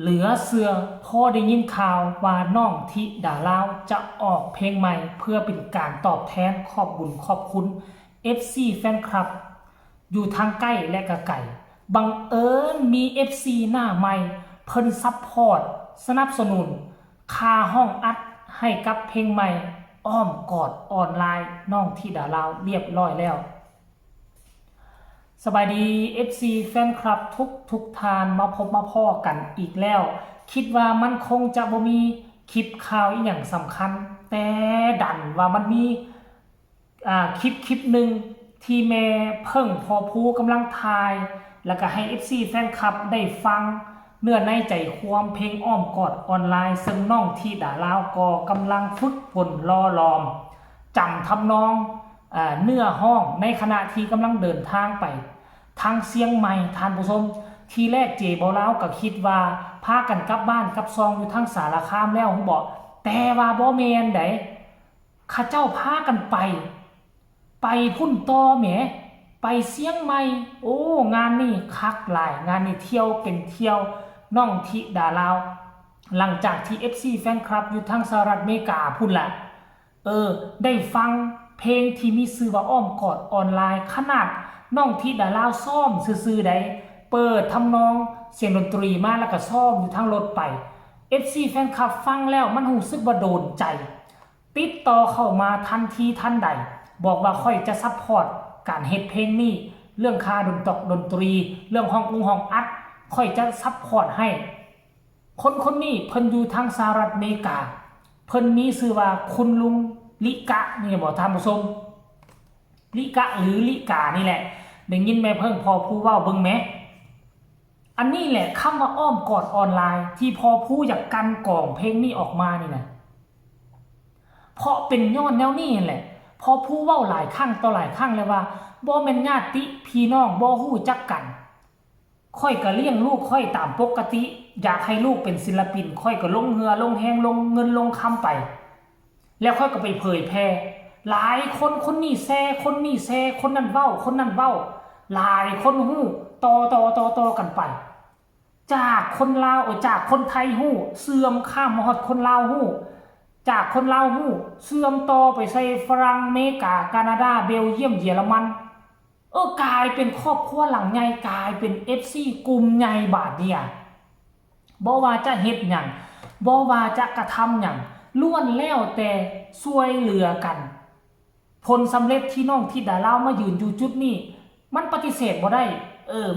เหลือเสือพอได้ยินข่าวว่าน้องธิดาลาวจะออกเพลงใหม่เพื่อเป็นการตอบแทนขอบบุญขอบคุณ FC แฟนคลับอยู่ทางใกล้และก็ไกลบังเอิญมี FC หน้าใหม่เพิ่นซัพพอร์ตสนับสนุนค่าห้องอัดให้กับเพลงใหม่อ้อมกอดออนไลน์น้องธิดาลาวเรียบร้อยแล้วสบายดี FC แฟนคลับทุกทานมาพบมาพ่อกันอีกแล้วคิดว่ามันคงจะบ่มีคลิปข่าวอีกอย่างสำคัญแต่ดันว่ามันมีคลิปหนึ่งที่แม่เพิ่งพอพูกำลังทายแล้วก็ให้ FC แฟนคลับได้ฟังเนื้อในใจความเพลงอ้อมกอดออนไลน์ซึ่งน้องธิดาลาวก็กำลังฝึกฝนรอลอมจำทำนองเนื้อห้องในขณะที่กำลังเดินทางไปทางเชียงใหม่ท่านผู้ชมทีแรกเจบ่ลาวก็คิดว่าพากันกลับบ้านกลับซองอยู่ทางสารคามแล้วผมบอกแต่ว่าบ่แม่นไดข้าเจ้าพากันไปพุ่นต่อแหมไปเชียงใหม่โอ้งานนี่คักหลายงานนี่เที่ยวเป็นเที่ยวน้องธิดาลาวหลังจากที่ FC แฟนคลับอยู่ทางสหรัฐอเมริกาพุ่นละได้ฟังเพลงที่มีชื่อว่าอ้อมกอดออนไลน์ขนาดน้องธิดาลาวซ่อมซื่อๆได้เปิดทำนองเสียงดนตรีมาแล้วก็ซ่อมอยู่ทางรถไป FC แฟนคลับฟังแล้วมันรู้สึกว่าโดนใจติดต่อเข้ามาทันทีทันใดบอกว่าค่อยจะซัพพอร์ตการเฮ็ดเพลงนี้เรื่องค่าดนตรีเรื่องห้องอัดค่อยจะซัพพอร์ตให้คนนี้เพิ่นอยู่ทางสหรัฐอเมริกาเพิ่นมีชื่อว่าคุณลุงลิกะนี่บอกท่านผู้ชมลิกะหรือลิกานี่แหละได้ยินแม่เพิ่งพอผู้เว้าเบิ่งแหมอันนี้แหละคำว่าอ้อมกอดออนไลน์ที่พอผู้อยากกันกล่องเพลงนี้ออกมานี่นะเพราะเป็นย้อนแนวนี้แหละพอผู้เว้าหลายครั้งต่อหลายครั้งเลยว่าบ่แม่นญาติพี่น้องบ่ฮู้จักกันค่อยก็เลี้ยงลูกค่อยตามปกติอยากให้ลูกเป็นศิลปินค่อยก็ลงเหือลงแฮงลงเงินลงคำไปแล้วค่อยก็ไปเผยแพร่หลายคนนี้แซ่คนนี้แซ่คนนั้นเว้าคนนั้นเว้าหลายคนฮู้ต่อกันไปจากคนลาวจากคนไทยฮู้เสื่อมข้ามมาฮอดคนลาวฮู้จากคนลาวฮู้เสื่อมต่อไปใส่ฝรั่งอเมริกาแคนาดาเบลเยียมเยอรมันกลายเป็นครอบครัวหลังใหญ่กลายเป็น FC กลุ่มใหญ่บาดเนี่ยบ่ว่าจะเฮ็ดหยังบ่ว่าจะกระทำหยังล้วนแล้วแต่ช่วยเหลือกันผลสำเร็จที่น้องธิดาลาวมายืนอยู่จุดนี้มันปฏิเสธบ่ได้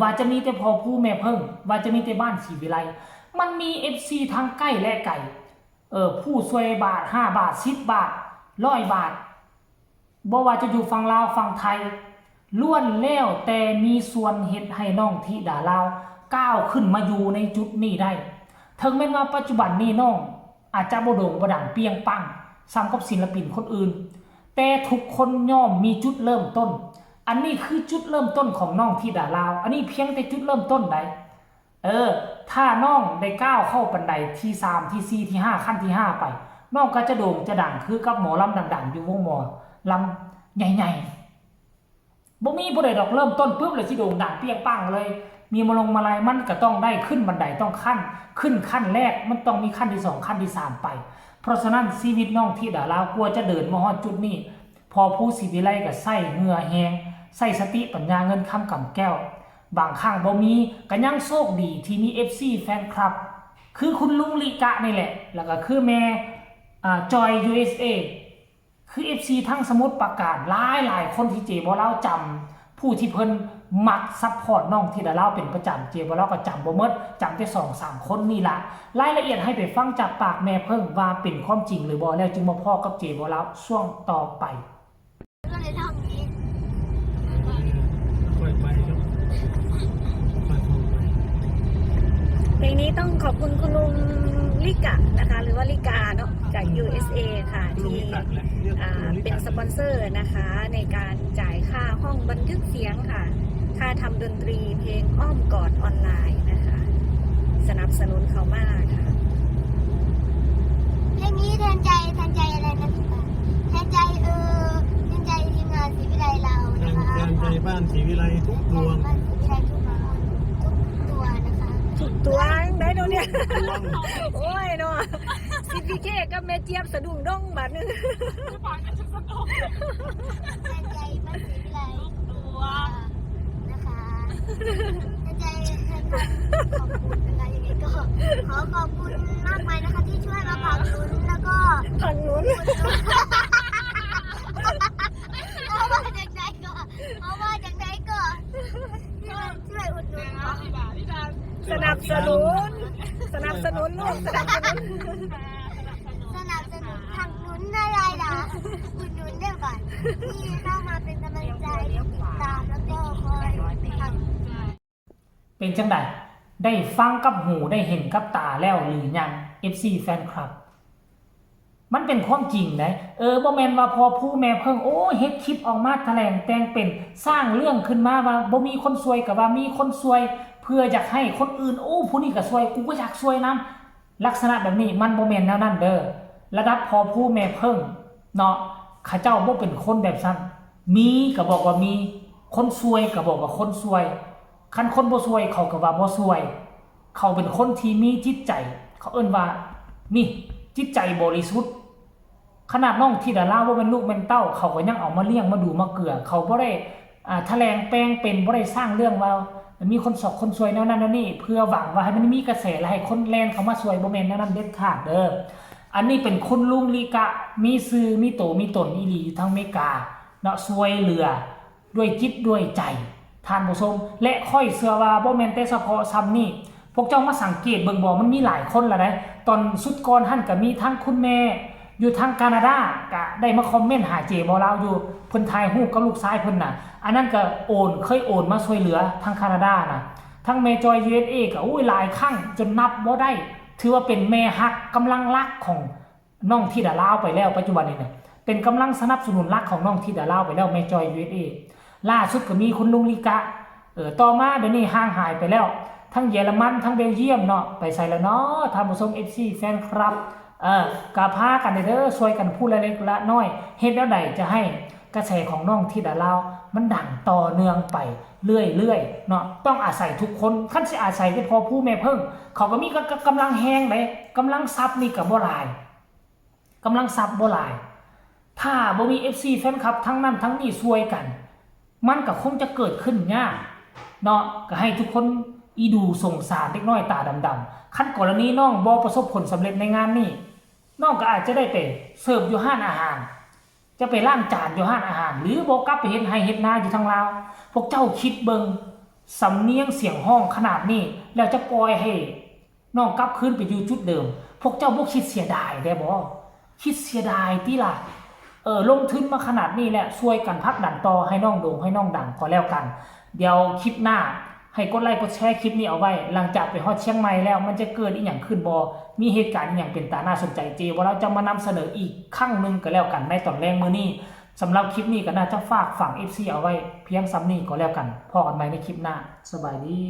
ว่าจะมีแต่พ่อผู้แม่เพิ่งว่าจะมีแต่บ้านศรีวิไลมันมี FC ทั้งใกล้และไกลผู้ช่วยบาท5 บาท10 บาท100 บาทบ่ว่าจะอยู่ฝั่งลาวฝั่งไทยล้วนแล้วแต่มีส่วนเฮ็ดให้น้องธิดาลาวก้าวขึ้นมาอยู่ในจุดนี้ได้ถึงแม้ว่าปัจจุบันนี้น้องอาจจะบ่โด่งบ่ดังเปรียงปังซ้ำกับศิลปินคนอื่นแต่ทุกคนย่อมมีจุดเริ่มต้นอันนี้คือจุดเริ่มต้นของน้องธิดาลาวอันนี้เพียงแต่จุดเริ่มต้นได้ถ้าน้องได้ก้าวเข้าบันไดที่3ที่4ที่5ขั้นที่5ไปน้องก็จะโด่งจะดังคือกับหมอลำดังๆอยู่วงหมอลำใหญ่ๆบ่มีผู้ใดดอกเริ่มต้นปุ๊บเลยสิโด่งดังเปรี้ยงปังเลยมีมาลงมาลายมันก็ต้องได้ขึ้นบันไดต้องขึ้นขั้นแรกมันต้องมีขั้นที่2ขั้นที่3ไปเพราะฉะนั้นชีวิตน้องธิดาลาวกลัวจะเดินมาฮอดจุดนี้พอผู้ศิวิไลก็ใส่เหงื่อแหงใส่สติปัญญาเงินคำกำแก้วบางครั้งบ่มีก็ยังโชคดีที่มี FC แฟนคลับคือคุณลุงลิกะนี่แหละแล้วก็คือแม่จอย USA คือ FC ทั้งสมุทรปราการหลายคนที่เจบ่เล่าจำผู้ที่เพิ่นมักซัพพอร์ตน้องธิดาลาวเป็นประจำเจบ่เล่าก็จำบ่หมดจำแต่ 2-3 คนนี่ล่ะรายละเอียดให้ไปฟังจากปากแม่เพิ่งว่าเป็นความจริงหรือบ่แล้วจึงมาพ้อกับเจบ่เล่าช่วงต่อไปก็เลยทำนี้เพลงนี้ต้องขอบคุณคุณลุงลิกะนะคะหรือว่าลิกาเนาะจาก USA ค่ะที่เป็นสปอนเซอร์นะคะในการจ่ายค่าห้องบันทึกเสียงค่ะค่าทำดนตรีเพลงอ้อมกอดออนไลน์นะคะสนับสนุนเขามากค่ะเพลงนี้แทนใจอะไรนะแทนใจทีมงานศรีวิไลเรานะคะแทนใจบ้านศรีวิไลทุกดวงบ้านศรีวิไลทุกตัวนะคะสุดตัวได้ดูดิ เนี่ยโอ้ยเนาะซิพีเคกับแม่เจี๊ยบสะดุ้งดงบาดนึง แทนใจบ้านสีวิไลนะคะแทนใจแทนขอบคุณนะคะยังไงก็ขอขอบคุณมากมายนะคะที่ช่วยมาผลักลุ้นแล้วก็ ทางนู้น เอามาจากไหนก่อนเอามาจากไหนก่อนช่วยอุดหนุน สนับสนุนสนับสนุนลูกสนับสนุน สนับสนุนทางลุ้นอะไรล่ะอุดหนุนได้ก่อนที่เข้ามาเป็นกำลังใจติดตามแล้วก็คอยทำ เป็นจังไดได้ฟังกับหูได้เห็นกับตาแล้วหรือยัง FC แฟนคลับ มันเป็นความจริงนะบ่แม่นว่าพอผู้แม่เพิ่งโอ้เฮ็ดคลิปออกมาแถลงแต่งเป็นสร้างเรื่องขึ้นมาว่าบ่มีคนซวยกับว่ามีคนซวย เพื่ออยากให้คนอื่นโอ้ผู้นี้ก็ซวยกูก็อยากซวยนํลักษณะแบบนี้มันบ่แม่นแนวนั้นเด้อระดับพอผู้แม่เพิ่งเนาะข้าเจ้าบ่เป็นคนแบบนั้นมีก็บอกว่ามีคนซวยก็บอกว่าคนซวยคันคนบ่ซวยเขาก็ว่าบ่ซวยเขาเป็นคนที่มีจิตใจเขาเอิ้นว่านี่จิตใจบริสุทธิ์ขนาดน้องที่ดาราว่าเป็นลูกเป็นเต้าเขาก็ยังเอามาเลี้ยงมาดูมาเกลือเขาบ่ได้แถลงแปลงเป็นบ่ได้สร้างเรื่องว่ามีคนสอกคนซวยแนวนั้นแนวนี้เพื่อหวังว่าให้มันมีกระแสและให้คนแลนเขามาซวยบ่แม่นแนวนั้นเด็ดขาดเด้ออันนี้เป็นคุณลุงลีกะมีซื่อมีโตมีตนอีหลีอยู่ทางอเมริกาเนาะซวยเหลือด้วยจิตด้วยใจท่านผู้ชมและค่อยเชื่อว่าบ่แม่นแต่เฉพาะซ้ำนี่พวกเจ้ามาสังเกตเบิ่งบ่มันมีหลายคนแล้วนะตอนสุดก่อนหั่นก็มีทั้งคุณแม่อยู่ทางแคนาดาก็ได้มาคอมเมนต์หาเจบ่ลาวอยู่เพิ่นถ่ายรูปกับลูกชายเพิ่นน่ะอันนั้นก็เคยโอนมาช่วยเหลือทางแคนาดาน่ะทั้งแม่จอย USA ก็หลายครั้งจนนับบ่ได้ถือว่าเป็นแม่ฮักกำลังรักของน้องธิดาลาวไปแล้วปัจจุบันนี้เนี่ยเป็นกำลังสนับสนุนรักของน้องธิดาลาวไปแล้วแม่จอย USA ล่าสุดก็มีคุณลุงลิกะต่อมาเดี๋ยวนี้ห่างหายไปแล้วทั้งเยอรมันทั้งเบลเยียมเนาะไปใส่แล้วเนาะท่านผู้ชม FC แฟนคลับกาพากันเด้อช่วยกันพูดเล็กๆละน้อยเฮ็ดแล้วใดจะให้กระแสของน้องธิดาลาวมันดังต่อเนื่องไปเรื่อยๆเนาะต้องอาศัยทุกคนคันสิอาศัยแต่พอผู้แม่เพิ่งเขาก็มีกำลังแฮงได้กำลังทรัพย์นี่ก็บ่หลายกำลังทรัพย์บ่หลายถ้าบ่มี FC แฟนคลับทั้งนั้นทั้งนี้ช่วยกันมันก็คงจะเกิดขึ้นยากเนาะก็ให้ทุกคนอีดูสงสารเด็กน้อยตาดำๆขั้นกรณีน้องบ่ประสบผลสำเร็จในงานนี้น้องก็อาจจะได้ไปเสิร์ฟอยู่ห้านอาหารจะไปล้างจานอยู่ห้านอาหารหรือบ่กลับไปเฮ็ดไร่เฮ็ดนาอยู่ทางลาวพวกเจ้าคิดเบิ่งสำเนียงเสียงห้องขนาดนี้แล้วจะปล่อยให้น้องกลับคืนไปอยู่จุดเดิมพวกเจ้าบ่คิดเสียดายได้บ่คิดเสียดายติล่ะลงทุนมาขนาดนี้แหละช่วยกันพักดันต่อให้น้องโด่งให้น้องดังก็แล้วกันเดี๋ยวคลิปหน้าให้กดไลค์กดแชร์คลิปนี้เอาไว้หลังจากไปฮอดเชียงใหม่แล้วมันจะเกิดอีหยังขึ้นบ่มีเหตุการณ์อีหยังเป็นตาน่าสนใจเจว่าเราจะมานำเสนออีกครั้งนึงก็แล้วกันในตอนแรกมื้อนี้สำหรับคลิปนี้ก็น่าจะฝากฝั่ง FC เอาไว้เพียงซ้ำนี้ก็แล้วกันพบกันใหม่ในคลิปหน้าสบายดี